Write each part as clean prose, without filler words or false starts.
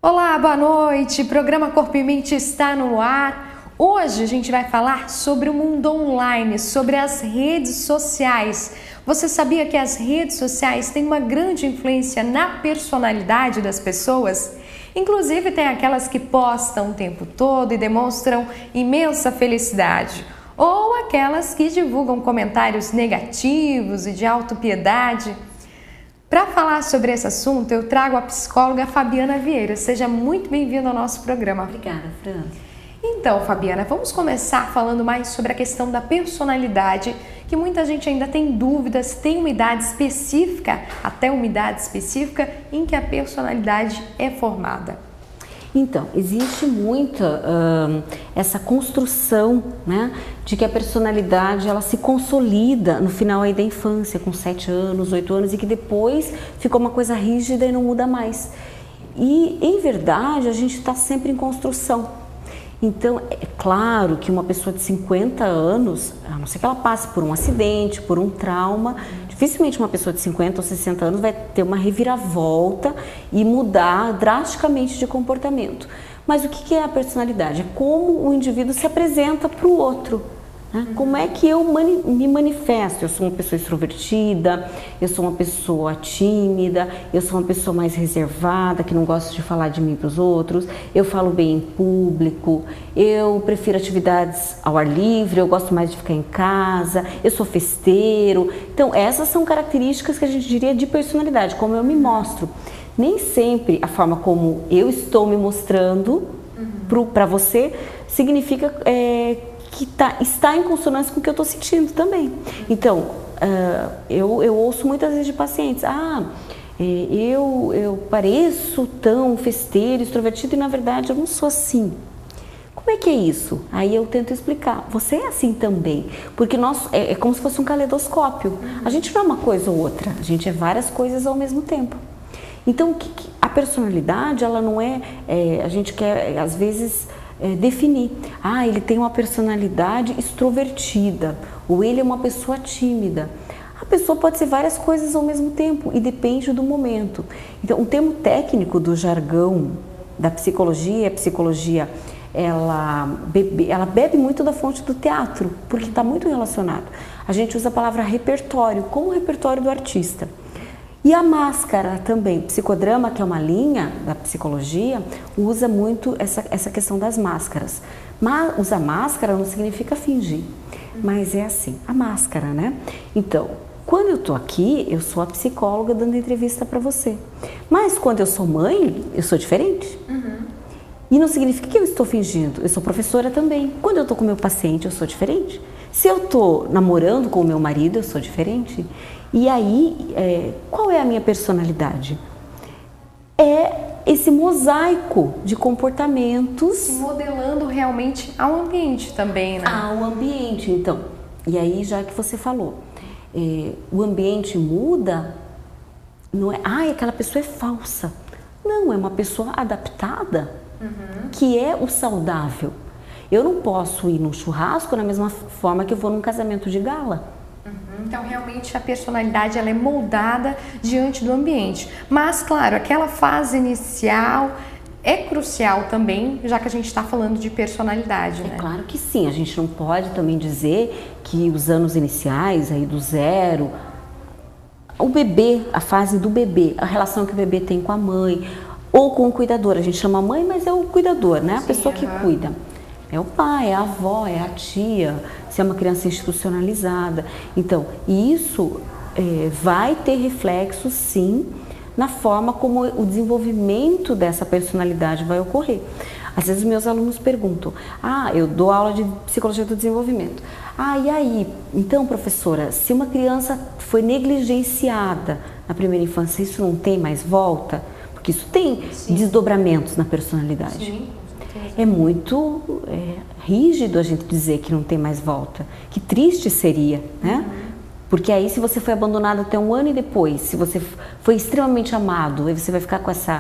Olá, boa noite. Programa Corpo e Mente está no ar. Hoje a gente vai falar sobre o mundo online, sobre as redes sociais. Você sabia que as redes sociais têm uma grande influência na personalidade das pessoas? Inclusive tem aquelas que postam o tempo todo e demonstram imensa felicidade, ou aquelas que divulgam comentários negativos e de autopiedade. Para falar sobre esse assunto, eu trago a psicóloga Fabiana Vieira. Seja muito bem-vinda ao nosso programa. Obrigada, Fran. Então, Fabiana, vamos começar falando mais sobre a questão da personalidade, que muita gente ainda tem dúvidas, tem uma idade específica, até uma idade específica, em que a personalidade é formada. Então, existe muita essa construção, né, de que a personalidade ela se consolida no final aí da infância, com 7 anos, 8 anos, e que depois ficou uma coisa rígida e não muda mais. E, em verdade, a gente está sempre em construção. Então, é claro que uma pessoa de 50 anos, a não ser que ela passe por um acidente, por um trauma, dificilmente uma pessoa de 50 ou 60 anos vai ter uma reviravolta e mudar drasticamente de comportamento. Mas o que é a personalidade? É como o indivíduo se apresenta para o outro. Né? Como é que eu me manifesto? Eu sou uma pessoa extrovertida, eu sou uma pessoa tímida, eu sou uma pessoa mais reservada, que não gosta de falar de mim para os outros, eu falo bem em público, eu prefiro atividades ao ar livre, eu gosto mais de ficar em casa, eu sou festeiro. Então, essas são características que a gente diria de personalidade, como eu me mostro. Nem sempre a forma como eu estou me mostrando para você significa que está em consonância com o que eu estou sentindo também. Então, eu ouço muitas vezes de pacientes, eu pareço tão festeiro, extrovertido e na verdade eu não sou assim. Como é que é isso? Aí eu tento explicar, você é assim também, porque é como se fosse um caleidoscópio. A gente não é uma coisa ou outra, a gente é várias coisas ao mesmo tempo. Então, a personalidade, ela não a gente quer, às vezes, definir. Ele tem uma personalidade extrovertida, ou ele é uma pessoa tímida. A pessoa pode ser várias coisas ao mesmo tempo e depende do momento. Então, um termo técnico do jargão da psicologia, a psicologia ela bebe muito da fonte do teatro, porque está muito relacionado. A gente usa a palavra repertório, como o repertório do artista. E a máscara também, o psicodrama, que é uma linha da psicologia, usa muito essa questão das máscaras. Mas usar máscara não significa fingir, mas é assim, a máscara, né? Então, quando eu tô aqui, eu sou a psicóloga dando entrevista para você. Mas quando eu sou mãe, eu sou diferente. E não significa que eu estou fingindo, eu sou professora também. Quando eu tô com meu paciente, eu sou diferente. Se eu tô namorando com o meu marido, eu sou diferente. E aí, qual é a minha personalidade? É esse mosaico de comportamentos. Se modelando realmente ao ambiente também, né? Ao ambiente, então. E aí, já que você falou, o ambiente muda, não é, aquela pessoa é falsa. Não, é uma pessoa adaptada, que é o saudável. Eu não posso ir num churrasco da mesma forma que eu vou num casamento de gala. Então, realmente, a personalidade ela é moldada diante do ambiente. Mas, claro, aquela fase inicial é crucial também, já que a gente está falando de personalidade, né? É claro que sim. A gente não pode também dizer que os anos iniciais, aí do 0, o bebê, a fase do bebê, a relação que o bebê tem com a mãe ou com o cuidador. A gente chama mãe, mas é o cuidador, né? A pessoa que cuida. É o pai, é a avó, é a tia, se é uma criança institucionalizada. Então, isso vai ter reflexo, sim, na forma como o desenvolvimento dessa personalidade vai ocorrer. Às vezes meus alunos perguntam, eu dou aula de psicologia do desenvolvimento. E aí, então, professora, se uma criança foi negligenciada na primeira infância, isso não tem mais volta? Porque isso tem desdobramentos na personalidade. Sim. É muito rígido a gente dizer que não tem mais volta. Que triste seria, né? Porque aí se você foi abandonado até um ano e depois, se você foi extremamente amado, aí você vai ficar com esse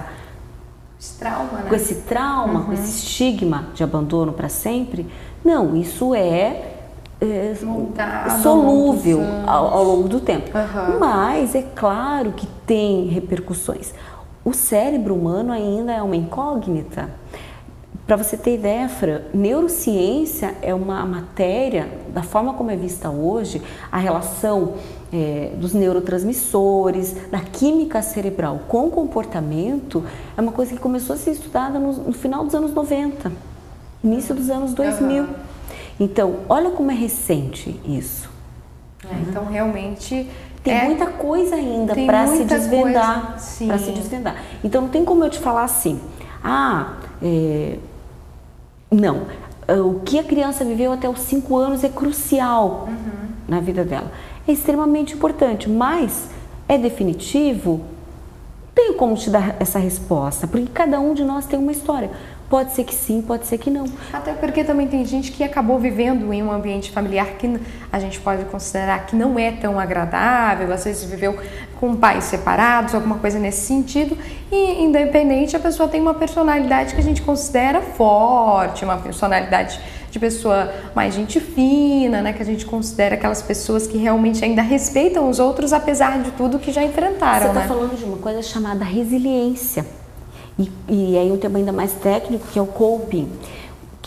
trauma, né? Com esse trauma, com esse estigma de abandono para sempre. Não, isso solúvel ao longo do tempo. Mas é claro que tem repercussões. O cérebro humano ainda é uma incógnita. Para você ter ideia, Fran, neurociência é uma matéria, da forma como é vista hoje, a relação dos neurotransmissores, da química cerebral com o comportamento, é uma coisa que começou a ser estudada no final dos anos 90, início dos anos 2000. Então, olha como é recente isso. Então, realmente... Tem muita coisa ainda para se desvendar. Para se desvendar. Então, não tem como eu te falar assim, não, o que a criança viveu até os 5 anos é crucial na vida dela. É extremamente importante, mas é definitivo? Não tenho como te dar essa resposta, porque cada um de nós tem uma história. Pode ser que sim, pode ser que não. Até porque também tem gente que acabou vivendo em um ambiente familiar que a gente pode considerar que não é tão agradável, às vezes viveu com pais separados, alguma coisa nesse sentido, e independente, a pessoa tem uma personalidade que a gente considera forte, uma personalidade de pessoa mais gente fina, né, que a gente considera aquelas pessoas que realmente ainda respeitam os outros, apesar de tudo que já enfrentaram. Você está falando de uma coisa chamada resiliência. E aí um tema ainda mais técnico, que é o coping.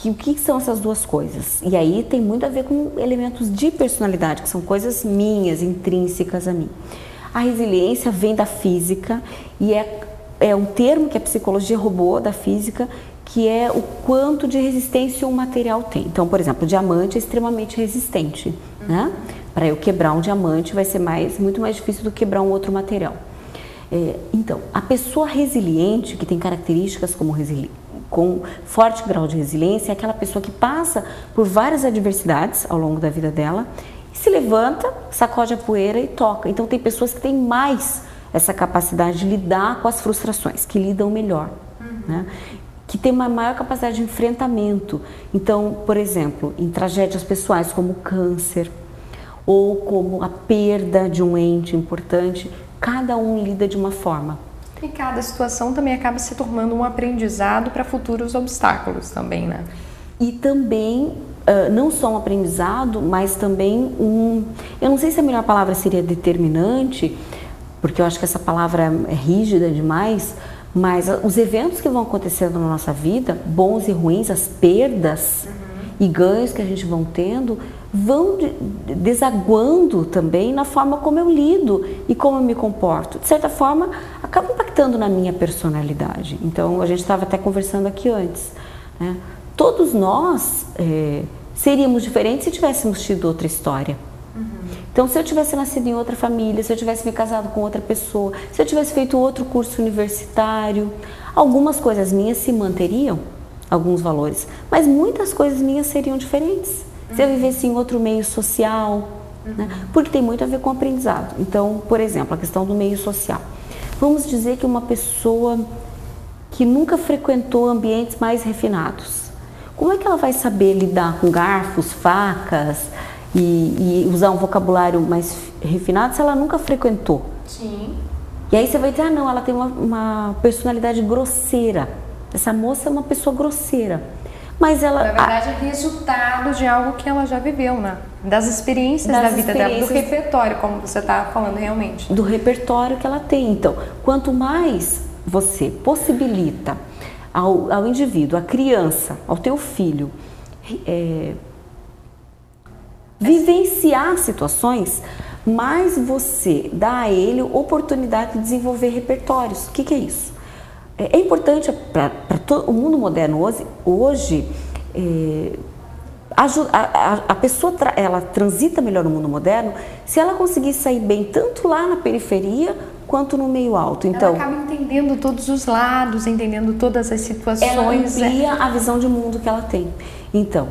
O que são essas duas coisas? E aí tem muito a ver com elementos de personalidade, que são coisas minhas, intrínsecas a mim. A resiliência vem da física e é um termo que a psicologia roubou da física, que é o quanto de resistência um material tem. Então, por exemplo, o diamante é extremamente resistente, né? Para eu quebrar um diamante vai ser muito mais difícil do que quebrar um outro material. Então, a pessoa resiliente, que tem características com forte grau de resiliência, é aquela pessoa que passa por várias adversidades ao longo da vida dela, e se levanta, sacode a poeira e toca. Então, tem pessoas que têm mais essa capacidade de lidar com as frustrações, que lidam melhor, né? Que tem uma maior capacidade de enfrentamento. Então, por exemplo, em tragédias pessoais como o câncer ou como a perda de um ente importante, cada um lida de uma forma. E cada situação também acaba se tornando um aprendizado para futuros obstáculos também, né? E também, não só um aprendizado, mas também eu não sei se a melhor palavra seria determinante, porque eu acho que essa palavra é rígida demais, mas os eventos que vão acontecendo na nossa vida, bons e ruins, as perdas e ganhos que a gente vão tendo, vão desaguando também na forma como eu lido e como eu me comporto. De certa forma, acaba impactando na minha personalidade. Então, a gente estava até conversando aqui antes, né? Todos nós seríamos diferentes se tivéssemos tido outra história. Então, se eu tivesse nascido em outra família, se eu tivesse me casado com outra pessoa, se eu tivesse feito outro curso universitário, algumas coisas minhas se manteriam, alguns valores, mas muitas coisas minhas seriam diferentes. Se eu vivesse em outro meio social, né? Porque tem muito a ver com o aprendizado. Então, por exemplo, a questão do meio social. Vamos dizer que uma pessoa que nunca frequentou ambientes mais refinados, como é que ela vai saber lidar com garfos, facas e usar um vocabulário mais refinado se ela nunca frequentou? Sim. E aí você vai dizer, não, ela tem uma personalidade grosseira. Essa moça é uma pessoa grosseira. Mas ela, na verdade, é resultado de algo que ela já viveu, né? Das experiências da vida dela, do repertório, como você está falando realmente. Do repertório que ela tem. Então, quanto mais você possibilita ao indivíduo, à criança, ao teu filho, vivenciar situações, mais você dá a ele oportunidade de desenvolver repertórios. O que é isso? É importante para o mundo moderno hoje a pessoa ela transita melhor no mundo moderno se ela conseguir sair bem tanto lá na periferia quanto no meio alto. Então, ela acaba entendendo todos os lados, entendendo todas as situações. Ela amplia a visão de mundo que ela tem. Então,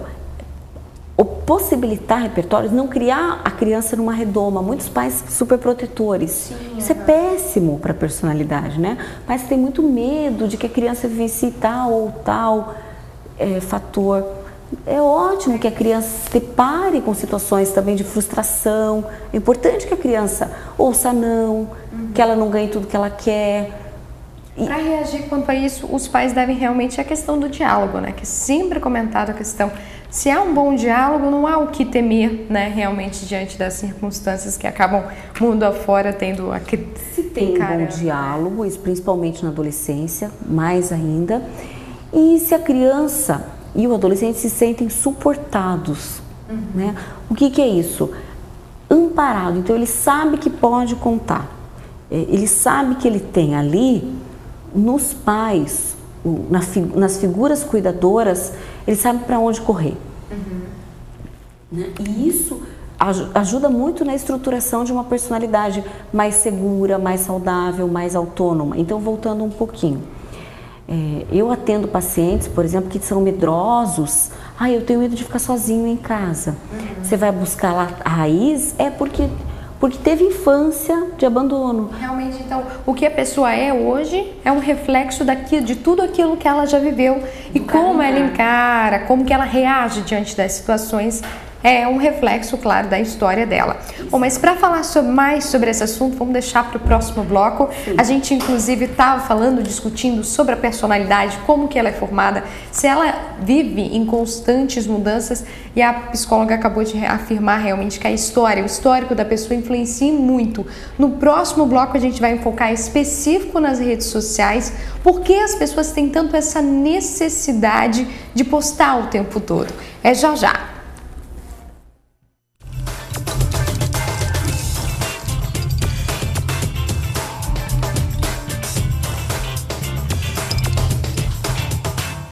possibilitar repertórios, não criar a criança numa redoma. Muitos pais super protetores. Sim, isso é péssimo para a personalidade, né? Pais têm muito medo de que a criança vivencie tal ou tal. fator. É ótimo que a criança se depare com situações também de frustração. É importante que a criança ouça não, que ela não ganhe tudo que ela quer. Para reagir quanto a isso, os pais devem realmente a questão do diálogo, né? Que é sempre comentado a questão. Se há um bom diálogo, não há o que temer, né? Realmente diante das circunstâncias que acabam mundo afora tendo a Se tem um bom diálogo, isso principalmente na adolescência, mais ainda. E se a criança e o adolescente se sentem suportados, né? O que é isso? Amparado. Então ele sabe que pode contar. Ele sabe que ele tem ali, nos pais, nas figuras cuidadoras, ele sabe para onde correr. Né? E isso ajuda muito na estruturação de uma personalidade mais segura, mais saudável, mais autônoma. Então, voltando um pouquinho. Eu atendo pacientes, por exemplo, que são medrosos. Eu tenho medo de ficar sozinho em casa. Você vai buscar lá a raiz, porque teve infância de abandono. Realmente, então, o que a pessoa é hoje é um reflexo de tudo aquilo que ela já viveu e como ela encara, como que ela reage diante das situações. É um reflexo, claro, da história dela. Bom, mas para falar mais sobre esse assunto, vamos deixar para o próximo bloco. Sim. A gente, inclusive, estava discutindo sobre a personalidade, como que ela é formada, se ela vive em constantes mudanças, e a psicóloga acabou de afirmar realmente que o histórico da pessoa influencia muito. No próximo bloco, a gente vai enfocar específico nas redes sociais, porque as pessoas têm tanto essa necessidade de postar o tempo todo. É já já.